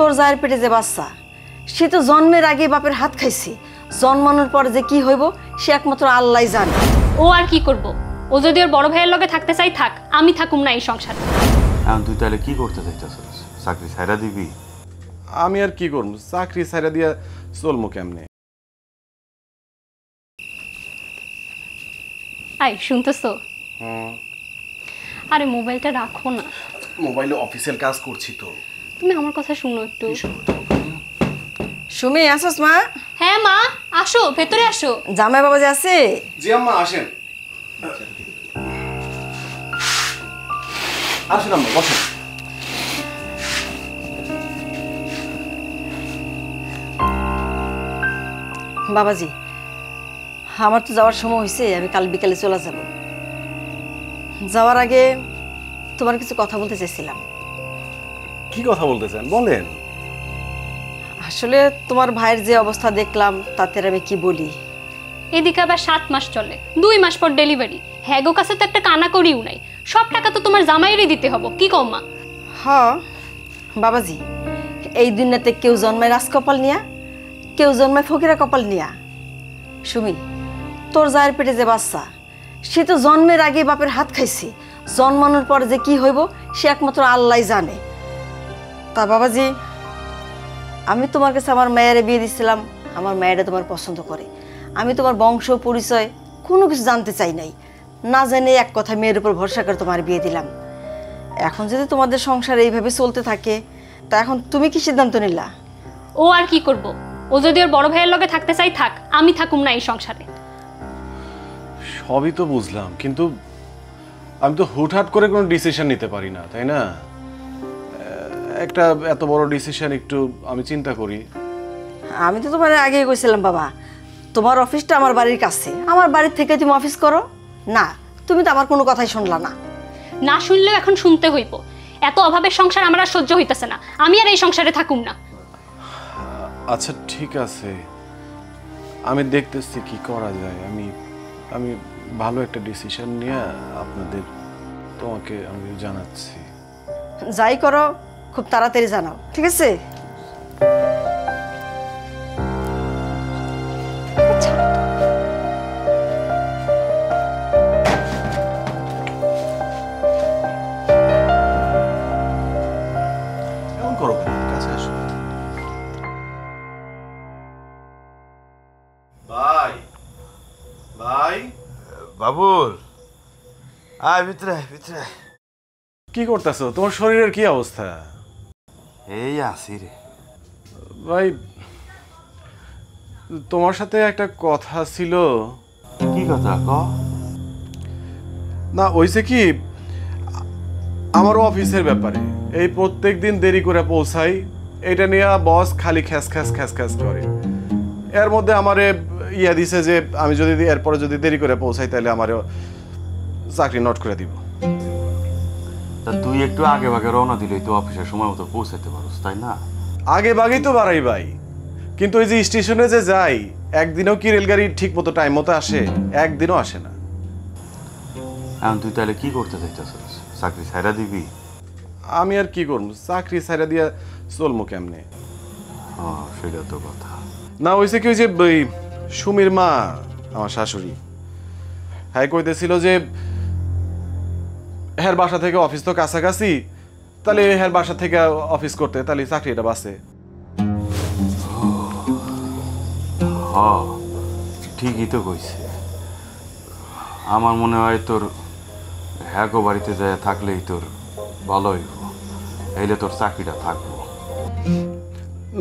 তোর জায়ের পেটে যে বাচ্চা, সে তো জন্মের আগে বাপের হাত খাইছে। জন্মানোর পর যে কি হইব সে একমাত্র আল্লাহই জানে। ও আর কি করব? ও যদি ওর বড় ভাইয়ের লগে থাকতে চাই থাক, আমি থাকুম না এই সংসারে। এখন তুই তাহলে কি করতে চাইতেছিস? চাকরি ছাইড়া দিবি? আমি আর কি করব, চাকরি ছাইড়া দিয়া চলমু কেমনে? আই শুনতেছো? আরে মোবাইলটা রাখো না। মোবাইলে অফিসিয়াল কাজ করছি তো। তুমি আমার কথা শুনো একটু। সুমি, আসোস মা? হ্যাঁ মা, আসো ভেতরে আসো। জামাই বাবা যে আছে? জি আম্মা, আসেন আসেন আম্মা, বসেন। বাবাজি, আমার তো যাওয়ার সময় হয়েছে, আমি কাল বিকালে চলে যাব। যাওয়ার আগে তোমার কিছু কথা বলতে চাইছিলাম। কি কথা বলতে চান বলেন। আসলে তোমার ভাইয়ের যে অবস্থা দেখলাম তাতে আমি কি বলি। এদিকে আবার 7 মাস চলে, 2 মাস পর ডেলিভারি। হ্যাগো কাছে তো একটা কানা করিও নাই, সব টাকা তো তোমার জামাইয়েরই দিতে হবে। কি কম মা? হ্যাঁ বাবাজি, এই দুনিয়াতে কেউ জন্মায় রাজকপাল নিয়া, কেউ জন্মায় ফকিরা কপাল নিয়া। সুমি, তোর জায়ের পেটে যে বাচ্চা, সে তো জন্মের আগে বাপের হাত খাইছে। জন্মানোর পর যে কি হইব সে একমাত্র আল্লাহই জানে। তা বাবাজি, আমি তোমার কাছে আমার মেয়েরে বিয়ে দিচ্ছিলাম, আমার মেয়েরা তোমার পছন্দ করে। আমি তোমার বংশ পরিচয় কোনো কিছু জানতে চাই নাই, না জেনে এক কথা মেয়ের উপর ভরসা করে তোমার বিয়ে দিলাম। এখন যদি তোমাদের সংসার এইভাবে চলতে থাকে, তা এখন তুমি কি সিদ্ধান্ত নিলা? ও আর কি করব? ও যদি ওর বড় ভাইয়ের লগে থাকতে চাই থাক, আমি থাকুম না এই সংসারে। সবই তো বুঝলাম, কিন্তু আমি তো হুটহাট করে কোনো ডিসিশন নিতে পারি না, তাই না? একটা এত বড় ডিসিশন একটু আমি চিন্তা করি। আমি তো তোমার আগেই কইছিলাম বাবা, তোমার অফিসটা আমার বাড়ির কাছে, আমার বাড়ির থেকে তুমি অফিস করো না। তুমি তো আমার কোনো কথাই শুনলা না। না শুনলেও এখন শুনতে হইব। এত অভাবের সংসার আমার আর সহ্য হইতেছে না, আমি আর এই সংসারে থাকুম না। আচ্ছা ঠিক আছে, আমি দেখতেছি কি করা যায়। আমি ভালো একটা ডিসিশন নিয়ে তোমাকে আমি জানাচ্ছি। যাই করো খুব তাড়াতাড়ি জানাও, ঠিক আছে? কেমন করো, কাছে আসো। ভাই ভাই বাবুল, আয় ভিতরে ভিতরে। কি করতেছো? তোমার শরীরের কি অবস্থা? এই আসি রে। ভাই, তোমার সাথে একটা কথা ছিল। কি কথা ক? না ওইছে কি, আমার অফিসের ব্যাপারে এই প্রত্যেক দিন দেরি করে পৌঁছাই, এটা নিয়ে বস খালি খ্যাস খ্যাস খ্যাস খ্যাস করে। এর মধ্যে আমারে ইয়া দিছে যে আমি যদি এরপরে যদি দেরি করে পৌঁছাই তাহলে আমারে চাকরি নট করে দিব। তা তুই একটু আগে ভাগে রওনা দিলেই তো অফিসের সময় মতো পৌঁছাতে পারোস, তাই না? আগে ভাগেই তো বাড়াই ভাই, কিন্তু ওই যে স্টেশনে যে যাই, একদিনও কি রেলগাড়ি ঠিক মতো টাইম মতো আসে? একদিনও আসে না। এখন তুই তাহলে কি করতে চাইতেছিস? চাকরি ছাইড়া দিবি? আমি আর কি করবো, চাকরি ছাইড়া দিয়া চলমু কেমনে? সেটা তো কথা না হয়েছে কি, ওই যে ওই সুমির মা, আমার শাশুড়ি, হ্যাঁ কইতেছিল যে হ্যার বাসা থেকে অফিস তো কাছাকাছি, তাহলে হ্যার বাসা থেকে অফিস করতে তাহলে চাকরিটা বাঁচে। ঠিকই তো কইছে। আমার মনে হয় তোর হ্যাগো বাড়িতে যায় থাকলেই তোর ভালো হইব, এইলে তোর চাকরিটা থাকবো।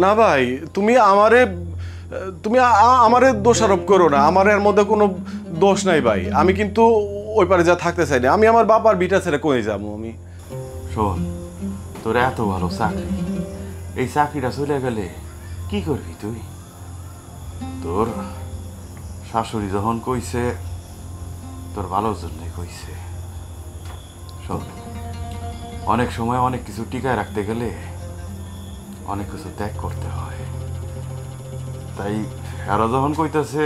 না ভাই, তুমি আমারে দোষারোপ করো না, আমার এর মধ্যে কোনো দোষ নাই ভাই। আমি কিন্তু ওই পারে যা থাকতে চাই না, আমি আমার বাবার বিটা ছেড়ে কই যাবো আমি? শোন, তোর এত ভালো চাকরি, এই চাকরিটা চলে গেলে কি করবি তুই? তোর শাশুড়ি যখন কইছে তোর ভালোর জন্যই কইছে। শোন, অনেক সময় অনেক কিছু টিকায় রাখতে গেলে অনেক কিছু ত্যাগ করতে হয়। তাই এরা যখন কইতাছে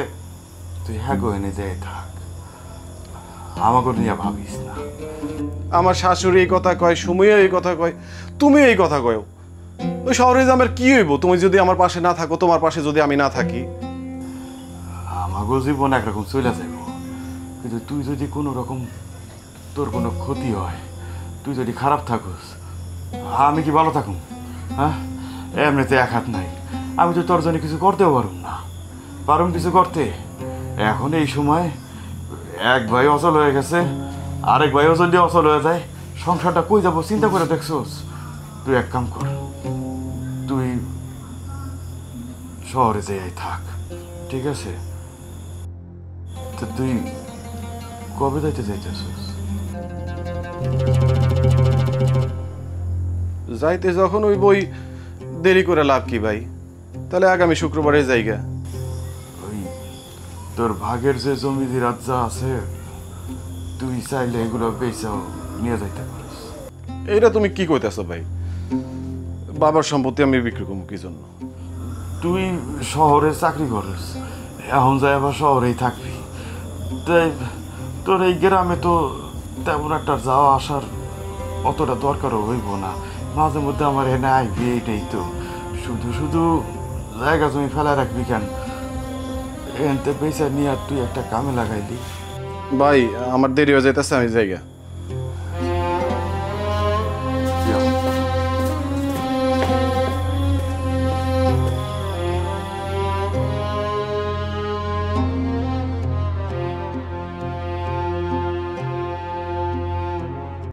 তুই হ্যাঁ এনে যাই থাক, আমাকে নিয়ে ভাবিস না। আমার শাশুড়ি এই কথা কয়, সুমিও এই কথা কয়, তুমিও এই কথা কয়, ওই শহরে যে আমার কি হইব তুমি যদি আমার পাশে না থাকো, তোমার পাশে যদি আমি না থাকি? আমাগো জীবন একরকম চলে যাইব, কিন্তু তুই যদি কোনো রকম তোর কোনো ক্ষতি হয়, তুই যদি খারাপ থাকুস, আমি কি ভালো থাকুম? হ্যাঁ, এমনিতে এক হাত নাই, আমি তো তোর জন্য কিছু করতেও পারুম না। পারুম কিছু করতে? এখন এই সময় এক ভাই অচল হয়ে গেছে, আরেক ভাইও যদি অচল হয়ে যায়, সংসারটা কই যাবো চিন্তা করে দেখছোস? তুই এক কাম কর, তুই শহরে যেয়ে থাক, ঠিক আছে? তো তুই কবে যাইতে চাইতেছিস? যাইতে যখন ওই বই দেরি করে লাভ কি ভাই? তাহলে আগামী শুক্রবারে যাইগা। ওই তোর ভাগের যে জমি জিরাত যা আছে, তুই চাইলে এগুলো বেচাও নিয়ে যাইতে পারিস। এইটা তুমি কি কইতেছো ভাই? বাবার সম্পত্তি আমি বিক্রি করবো কি জন্য? তুই শহরে চাকরি করিস, এখন যাই আবার শহরেই থাকবি, তাই তোর এই গ্রামে তো তেমন একটা যাওয়া আসার অতটা দরকারও হইব না। মাঝে মধ্যে আমার এনে আইবি, এইটাই তো। শুধু শুধু জায়গা জমি ফেলা রাখবি কেন? এনতে পয়সা নিয়ে আর তুই একটা কামে লাগাইলি। ভাই আমার দেরি হয়ে যাইতেছে, আমি জায়গা।